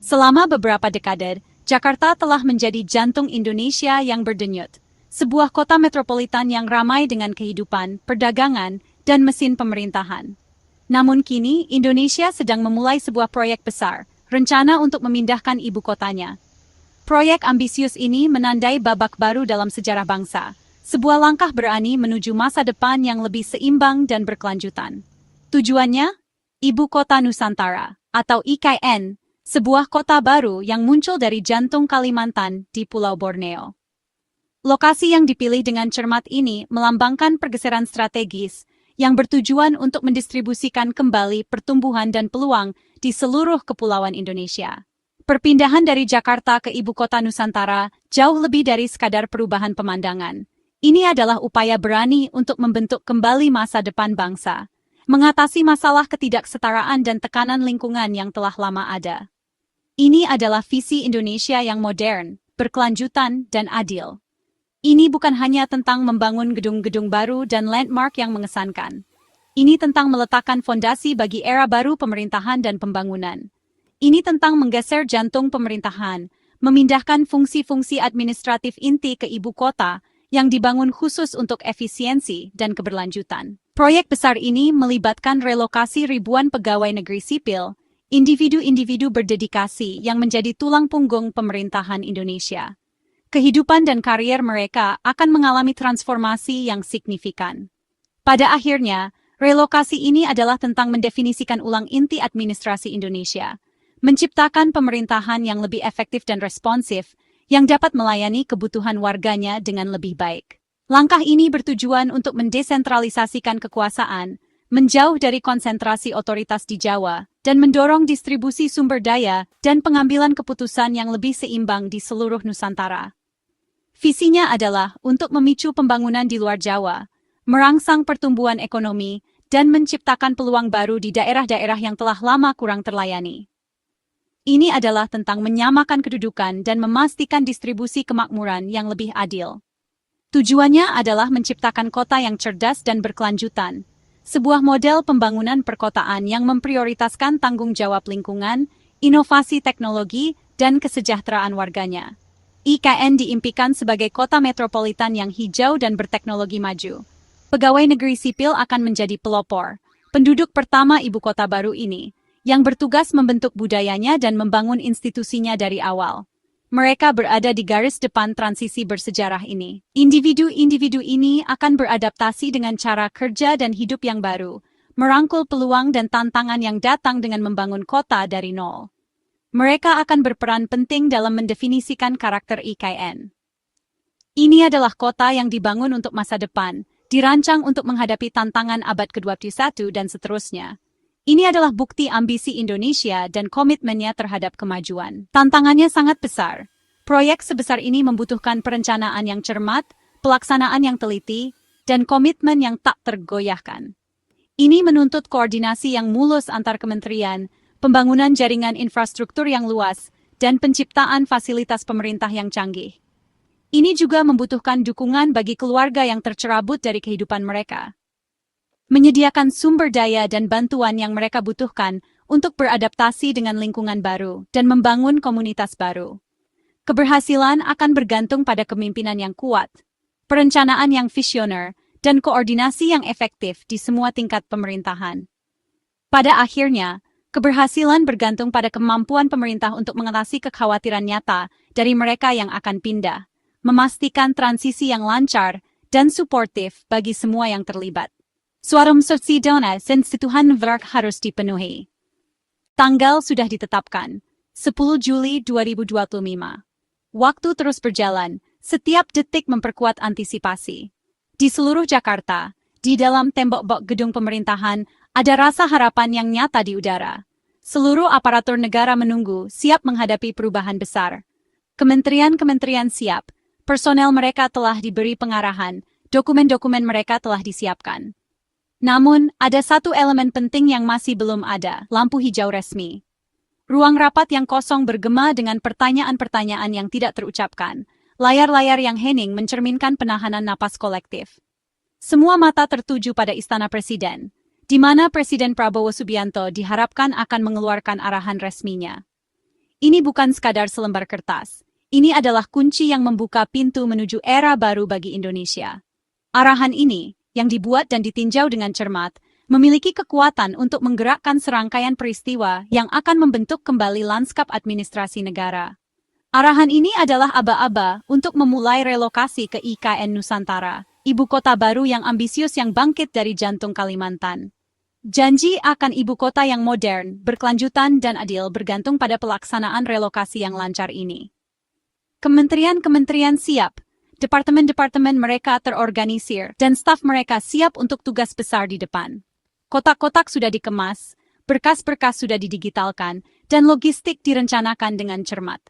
Selama beberapa dekade, Jakarta telah menjadi jantung Indonesia yang berdenyut. Sebuah kota metropolitan yang ramai dengan kehidupan, perdagangan, dan mesin pemerintahan. Namun kini, Indonesia sedang memulai sebuah proyek besar, rencana untuk memindahkan ibu kotanya. Proyek ambisius ini menandai babak baru dalam sejarah bangsa, sebuah langkah berani menuju masa depan yang lebih seimbang dan berkelanjutan. Tujuannya? Ibu Kota Nusantara, atau IKN, sebuah kota baru yang muncul dari jantung Kalimantan di Pulau Borneo. Lokasi yang dipilih dengan cermat ini melambangkan pergeseran strategis yang bertujuan untuk mendistribusikan kembali pertumbuhan dan peluang di seluruh kepulauan Indonesia. Perpindahan dari Jakarta ke ibu kota Nusantara jauh lebih dari sekadar perubahan pemandangan. Ini adalah upaya berani untuk membentuk kembali masa depan bangsa, mengatasi masalah ketidaksetaraan dan tekanan lingkungan yang telah lama ada. Ini adalah visi Indonesia yang modern, berkelanjutan, dan adil. Ini bukan hanya tentang membangun gedung-gedung baru dan landmark yang mengesankan. Ini tentang meletakkan fondasi bagi era baru pemerintahan dan pembangunan. Ini tentang menggeser jantung pemerintahan, memindahkan fungsi-fungsi administratif inti ke ibu kota yang dibangun khusus untuk efisiensi dan keberlanjutan. Proyek besar ini melibatkan relokasi ribuan pegawai negeri sipil, individu-individu berdedikasi yang menjadi tulang punggung pemerintahan Indonesia. Kehidupan dan karier mereka akan mengalami transformasi yang signifikan. Pada akhirnya, relokasi ini adalah tentang mendefinisikan ulang inti administrasi Indonesia, menciptakan pemerintahan yang lebih efektif dan responsif, yang dapat melayani kebutuhan warganya dengan lebih baik. Langkah ini bertujuan untuk mendesentralisasikan kekuasaan, menjauh dari konsentrasi otoritas di Jawa, dan mendorong distribusi sumber daya dan pengambilan keputusan yang lebih seimbang di seluruh Nusantara. Visinya adalah untuk memicu pembangunan di luar Jawa, merangsang pertumbuhan ekonomi, dan menciptakan peluang baru di daerah-daerah yang telah lama kurang terlayani. Ini adalah tentang menyamakan kedudukan dan memastikan distribusi kemakmuran yang lebih adil. Tujuannya adalah menciptakan kota yang cerdas dan berkelanjutan, sebuah model pembangunan perkotaan yang memprioritaskan tanggung jawab lingkungan, inovasi teknologi, dan kesejahteraan warganya. IKN diimpikan sebagai kota metropolitan yang hijau dan berteknologi maju. Pegawai negeri sipil akan menjadi pelopor, penduduk pertama ibu kota baru ini, yang bertugas membentuk budayanya dan membangun institusinya dari awal. Mereka berada di garis depan transisi bersejarah ini. Individu-individu ini akan beradaptasi dengan cara kerja dan hidup yang baru, merangkul peluang dan tantangan yang datang dengan membangun kota dari nol. Mereka akan berperan penting dalam mendefinisikan karakter IKN. Ini adalah kota yang dibangun untuk masa depan, dirancang untuk menghadapi tantangan abad ke-21 dan seterusnya. Ini adalah bukti ambisi Indonesia dan komitmennya terhadap kemajuan. Tantangannya sangat besar. Proyek sebesar ini membutuhkan perencanaan yang cermat, pelaksanaan yang teliti, dan komitmen yang tak tergoyahkan. Ini menuntut koordinasi yang mulus antar kementerian, pembangunan jaringan infrastruktur yang luas, dan penciptaan fasilitas pemerintah yang canggih. Ini juga membutuhkan dukungan bagi keluarga yang tercerabut dari kehidupan mereka. Menyediakan sumber daya dan bantuan yang mereka butuhkan untuk beradaptasi dengan lingkungan baru dan membangun komunitas baru. Keberhasilan akan bergantung pada kepemimpinan yang kuat, perencanaan yang visioner, dan koordinasi yang efektif di semua tingkat pemerintahan. Pada akhirnya, keberhasilan bergantung pada kemampuan pemerintah untuk mengatasi kekhawatiran nyata dari mereka yang akan pindah, memastikan transisi yang lancar dan suportif bagi semua yang terlibat. Suara Sosial Senstituhan Verk harus dipenuhi. Tanggal sudah ditetapkan, 10 Juli 2025. Waktu terus berjalan, setiap detik memperkuat antisipasi. Di seluruh Jakarta, di dalam tembok-tembok gedung pemerintahan, ada rasa harapan yang nyata di udara. Seluruh aparatur negara menunggu, siap menghadapi perubahan besar. Kementerian-kementerian siap, personel mereka telah diberi pengarahan, dokumen-dokumen mereka telah disiapkan. Namun, ada satu elemen penting yang masih belum ada, lampu hijau resmi. Ruang rapat yang kosong bergema dengan pertanyaan-pertanyaan yang tidak terucapkan. Layar-layar yang hening mencerminkan penahanan napas kolektif. Semua mata tertuju pada Istana Presiden, di mana Presiden Prabowo Subianto diharapkan akan mengeluarkan arahan resminya. Ini bukan sekadar selembar kertas. Ini adalah kunci yang membuka pintu menuju era baru bagi Indonesia. Arahan ini, yang dibuat dan ditinjau dengan cermat, memiliki kekuatan untuk menggerakkan serangkaian peristiwa yang akan membentuk kembali lanskap administrasi negara. Arahan ini adalah aba-aba untuk memulai relokasi ke IKN Nusantara, ibu kota baru yang ambisius yang bangkit dari jantung Kalimantan. Janji akan ibu kota yang modern, berkelanjutan dan adil bergantung pada pelaksanaan relokasi yang lancar ini. Kementerian-kementerian siap, departemen-departemen mereka terorganisir, dan staf mereka siap untuk tugas besar di depan. Kotak-kotak sudah dikemas, berkas-berkas sudah didigitalkan, dan logistik direncanakan dengan cermat.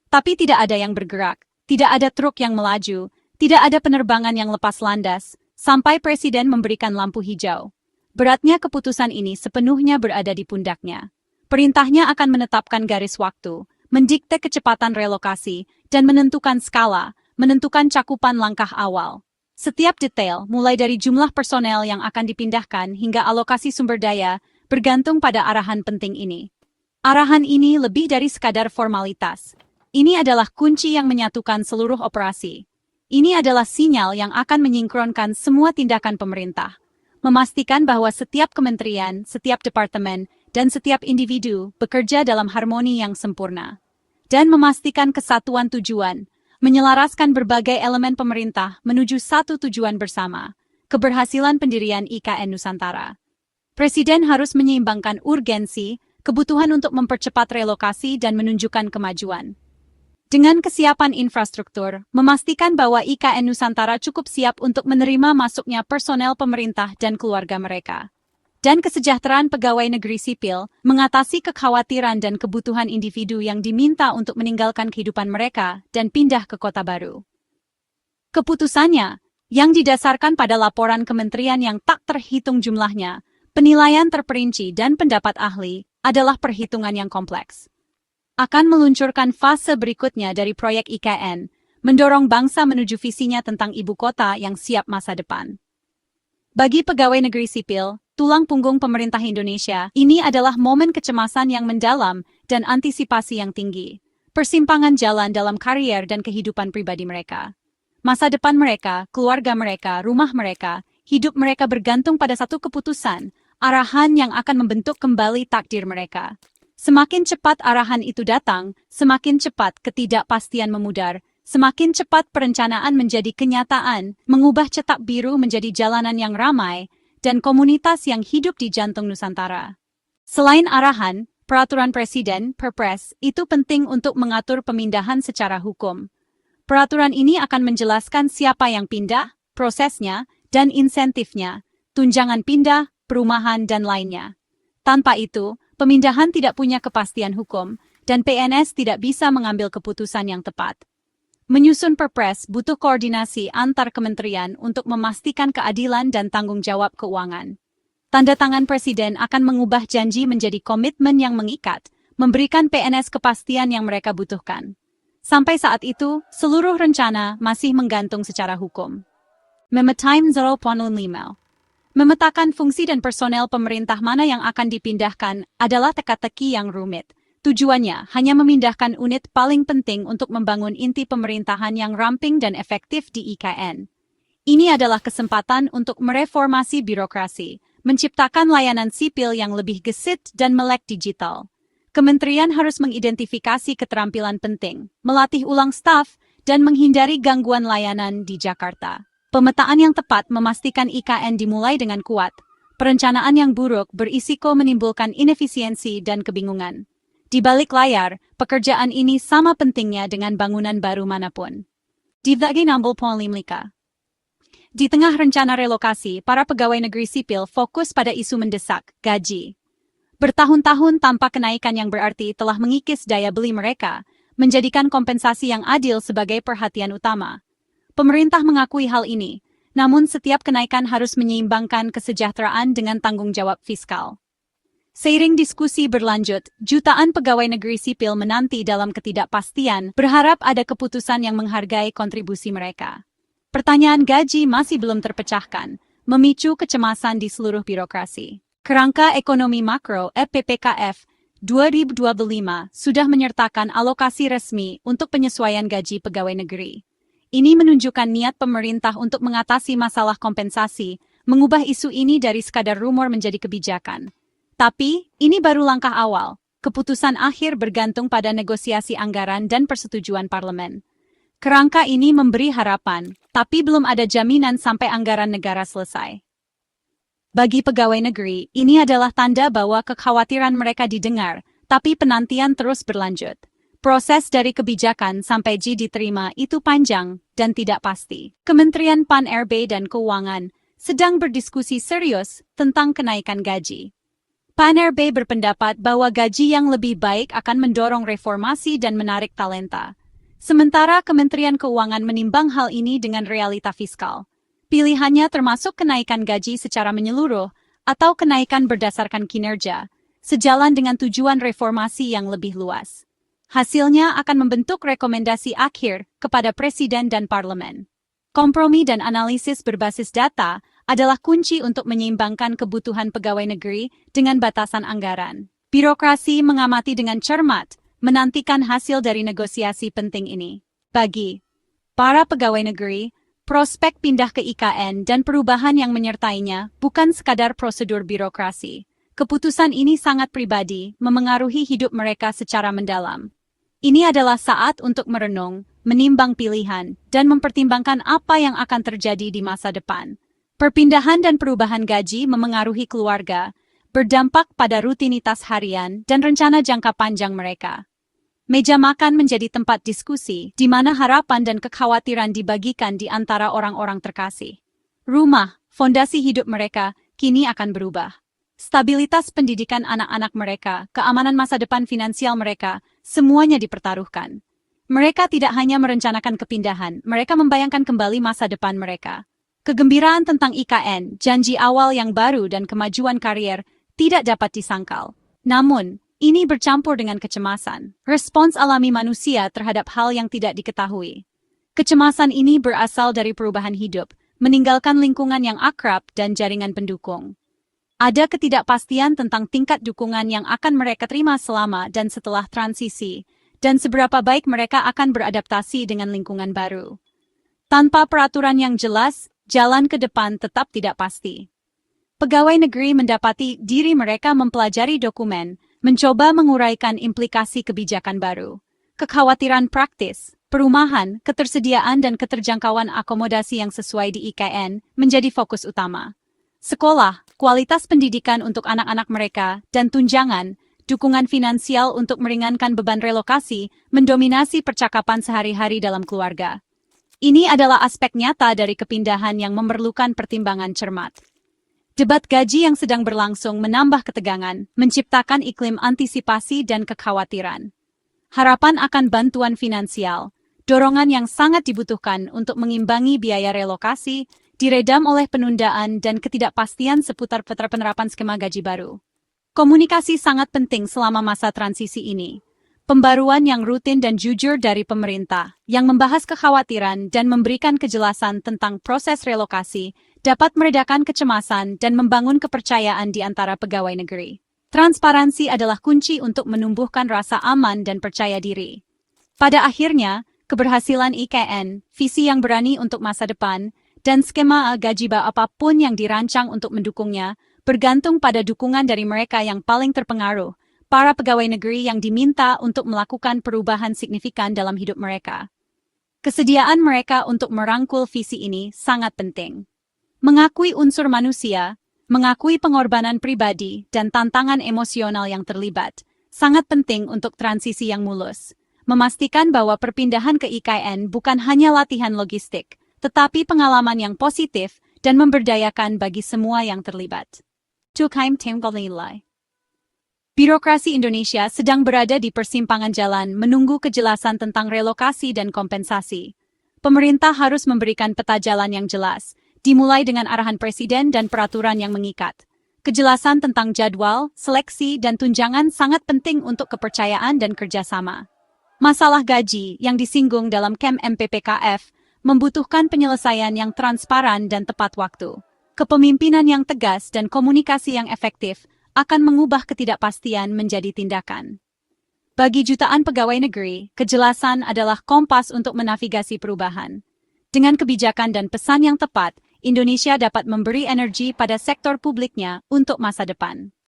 Tapi tidak ada yang bergerak, tidak ada truk yang melaju, tidak ada penerbangan yang lepas landas, sampai Presiden memberikan lampu hijau. Beratnya keputusan ini sepenuhnya berada di pundaknya. Perintahnya akan menetapkan garis waktu, mendikte kecepatan relokasi, dan menentukan skala, menentukan cakupan langkah awal. Setiap detail, mulai dari jumlah personel yang akan dipindahkan hingga alokasi sumber daya, bergantung pada arahan penting ini. Arahan ini lebih dari sekadar formalitas. Ini adalah kunci yang menyatukan seluruh operasi. Ini adalah sinyal yang akan menyingkronkan semua tindakan pemerintah. Memastikan bahwa setiap kementerian, setiap departemen, dan setiap individu bekerja dalam harmoni yang sempurna. Dan memastikan kesatuan tujuan, menyelaraskan berbagai elemen pemerintah menuju satu tujuan bersama, keberhasilan pendirian IKN Nusantara. Presiden harus menyeimbangkan urgensi, kebutuhan untuk mempercepat relokasi dan menunjukkan kemajuan. Dengan kesiapan infrastruktur, memastikan bahwa IKN Nusantara cukup siap untuk menerima masuknya personel pemerintah dan keluarga mereka. Dan kesejahteraan pegawai negeri sipil, mengatasi kekhawatiran dan kebutuhan individu yang diminta untuk meninggalkan kehidupan mereka dan pindah ke kota baru. Keputusannya, yang didasarkan pada laporan kementerian yang tak terhitung jumlahnya, penilaian terperinci dan pendapat ahli, adalah perhitungan yang kompleks. Akan meluncurkan fase berikutnya dari proyek IKN, mendorong bangsa menuju visinya tentang ibu kota yang siap masa depan. Bagi pegawai negeri sipil, tulang punggung pemerintah Indonesia, ini adalah momen kecemasan yang mendalam dan antisipasi yang tinggi. Persimpangan jalan dalam karier dan kehidupan pribadi mereka. Masa depan mereka, keluarga mereka, rumah mereka, hidup mereka bergantung pada satu keputusan, arahan yang akan membentuk kembali takdir mereka. Semakin cepat arahan itu datang, semakin cepat ketidakpastian memudar, semakin cepat perencanaan menjadi kenyataan, mengubah cetak biru menjadi jalanan yang ramai, dan komunitas yang hidup di jantung Nusantara. Selain arahan, peraturan presiden, Perpres, itu penting untuk mengatur pemindahan secara hukum. Peraturan ini akan menjelaskan siapa yang pindah, prosesnya, dan insentifnya, tunjangan pindah, perumahan, dan lainnya. Tanpa itu, pemindahan tidak punya kepastian hukum, dan PNS tidak bisa mengambil keputusan yang tepat. Menyusun Perpres butuh koordinasi antar kementerian untuk memastikan keadilan dan tanggung jawab keuangan. Tanda tangan Presiden akan mengubah janji menjadi komitmen yang mengikat, memberikan PNS kepastian yang mereka butuhkan. Sampai saat itu, seluruh rencana masih menggantung secara hukum. Memetime 0.5 Memetakan fungsi dan personel pemerintah mana yang akan dipindahkan adalah teka-teki yang rumit. Tujuannya hanya memindahkan unit paling penting untuk membangun inti pemerintahan yang ramping dan efektif di IKN. Ini adalah kesempatan untuk mereformasi birokrasi, menciptakan layanan sipil yang lebih gesit dan melek digital. Kementerian harus mengidentifikasi keterampilan penting, melatih ulang staf, dan menghindari gangguan layanan di Jakarta. Pemetaan yang tepat memastikan IKN dimulai dengan kuat. Perencanaan yang buruk berisiko menimbulkan inefisiensi dan kebingungan. Di balik layar, pekerjaan ini sama pentingnya dengan bangunan baru manapun. Di tengah rencana relokasi, para pegawai negeri sipil fokus pada isu mendesak, gaji. Bertahun-tahun tanpa kenaikan yang berarti telah mengikis daya beli mereka, menjadikan kompensasi yang adil sebagai perhatian utama. Pemerintah mengakui hal ini, namun setiap kenaikan harus menyeimbangkan kesejahteraan dengan tanggung jawab fiskal. Seiring diskusi berlanjut, jutaan pegawai negeri sipil menanti dalam ketidakpastian, berharap ada keputusan yang menghargai kontribusi mereka. Pertanyaan gaji masih belum terpecahkan, memicu kecemasan di seluruh birokrasi. Kerangka Ekonomi Makro (PPKF) 2025 sudah menyertakan alokasi resmi untuk penyesuaian gaji pegawai negeri. Ini menunjukkan niat pemerintah untuk mengatasi masalah kompensasi, mengubah isu ini dari sekadar rumor menjadi kebijakan. Tapi, ini baru langkah awal. Keputusan akhir bergantung pada negosiasi anggaran dan persetujuan parlemen. Kerangka ini memberi harapan, tapi belum ada jaminan sampai anggaran negara selesai. Bagi pegawai negeri, ini adalah tanda bahwa kekhawatiran mereka didengar, tapi penantian terus berlanjut. Proses dari kebijakan sampai diterima itu panjang dan tidak pasti. Kementerian Pan-RB dan Keuangan sedang berdiskusi serius tentang kenaikan gaji. Pan-RB berpendapat bahwa gaji yang lebih baik akan mendorong reformasi dan menarik talenta. Sementara Kementerian Keuangan menimbang hal ini dengan realita fiskal. Pilihannya termasuk kenaikan gaji secara menyeluruh atau kenaikan berdasarkan kinerja, sejalan dengan tujuan reformasi yang lebih luas. Hasilnya akan membentuk rekomendasi akhir kepada Presiden dan Parlemen. Kompromi dan analisis berbasis data adalah kunci untuk menyeimbangkan kebutuhan pegawai negeri dengan batasan anggaran. Birokrasi mengamati dengan cermat, menantikan hasil dari negosiasi penting ini. Bagi para pegawai negeri, prospek pindah ke IKN dan perubahan yang menyertainya bukan sekadar prosedur birokrasi. Keputusan ini sangat pribadi, memengaruhi hidup mereka secara mendalam. Ini adalah saat untuk merenung, menimbang pilihan, dan mempertimbangkan apa yang akan terjadi di masa depan. Perpindahan dan perubahan gaji memengaruhi keluarga, berdampak pada rutinitas harian dan rencana jangka panjang mereka. Meja makan menjadi tempat diskusi, di mana harapan dan kekhawatiran dibagikan di antara orang-orang terkasih. Rumah, fondasi hidup mereka, kini akan berubah. Stabilitas pendidikan anak-anak mereka, keamanan masa depan finansial mereka, semuanya dipertaruhkan. Mereka tidak hanya merencanakan kepindahan, mereka membayangkan kembali masa depan mereka. Kegembiraan tentang IKN, janji awal yang baru dan kemajuan karier, tidak dapat disangkal. Namun, ini bercampur dengan kecemasan, respons alami manusia terhadap hal yang tidak diketahui. Kecemasan ini berasal dari perubahan hidup, meninggalkan lingkungan yang akrab dan jaringan pendukung. Ada ketidakpastian tentang tingkat dukungan yang akan mereka terima selama dan setelah transisi, dan seberapa baik mereka akan beradaptasi dengan lingkungan baru. Tanpa peraturan yang jelas, jalan ke depan tetap tidak pasti. Pegawai negeri mendapati diri mereka mempelajari dokumen, mencoba menguraikan implikasi kebijakan baru. Kekhawatiran praktis, perumahan, ketersediaan dan keterjangkauan akomodasi yang sesuai di IKN menjadi fokus utama. Sekolah, kualitas pendidikan untuk anak-anak mereka, dan tunjangan, dukungan finansial untuk meringankan beban relokasi, mendominasi percakapan sehari-hari dalam keluarga. Ini adalah aspek nyata dari kepindahan yang memerlukan pertimbangan cermat. Debat gaji yang sedang berlangsung menambah ketegangan, menciptakan iklim antisipasi dan kekhawatiran. Harapan akan bantuan finansial, dorongan yang sangat dibutuhkan untuk mengimbangi biaya relokasi, diredam oleh penundaan dan ketidakpastian seputar penerapan skema gaji baru. Komunikasi sangat penting selama masa transisi ini. Pembaruan yang rutin dan jujur dari pemerintah, yang membahas kekhawatiran dan memberikan kejelasan tentang proses relokasi, dapat meredakan kecemasan dan membangun kepercayaan di antara pegawai negeri. Transparansi adalah kunci untuk menumbuhkan rasa aman dan percaya diri. Pada akhirnya, keberhasilan IKN, visi yang berani untuk masa depan, dan skema gaji apapun yang dirancang untuk mendukungnya, bergantung pada dukungan dari mereka yang paling terpengaruh, para pegawai negeri yang diminta untuk melakukan perubahan signifikan dalam hidup mereka. Kesediaan mereka untuk merangkul visi ini sangat penting. Mengakui unsur manusia, mengakui pengorbanan pribadi dan tantangan emosional yang terlibat, sangat penting untuk transisi yang mulus. Memastikan bahwa perpindahan ke IKN bukan hanya latihan logistik, tetapi pengalaman yang positif dan memberdayakan bagi semua yang terlibat. Tukhaim Temgalilai. Birokrasi Indonesia sedang berada di persimpangan jalan menunggu kejelasan tentang relokasi dan kompensasi. Pemerintah harus memberikan peta jalan yang jelas, dimulai dengan arahan presiden dan peraturan yang mengikat. Kejelasan tentang jadwal, seleksi, dan tunjangan sangat penting untuk kepercayaan dan kerjasama. Masalah gaji yang disinggung dalam KEM MPPKF membutuhkan penyelesaian yang transparan dan tepat waktu. Kepemimpinan yang tegas dan komunikasi yang efektif akan mengubah ketidakpastian menjadi tindakan. Bagi jutaan pegawai negeri, kejelasan adalah kompas untuk menavigasi perubahan. Dengan kebijakan dan pesan yang tepat, Indonesia dapat memberi energi pada sektor publiknya untuk masa depan.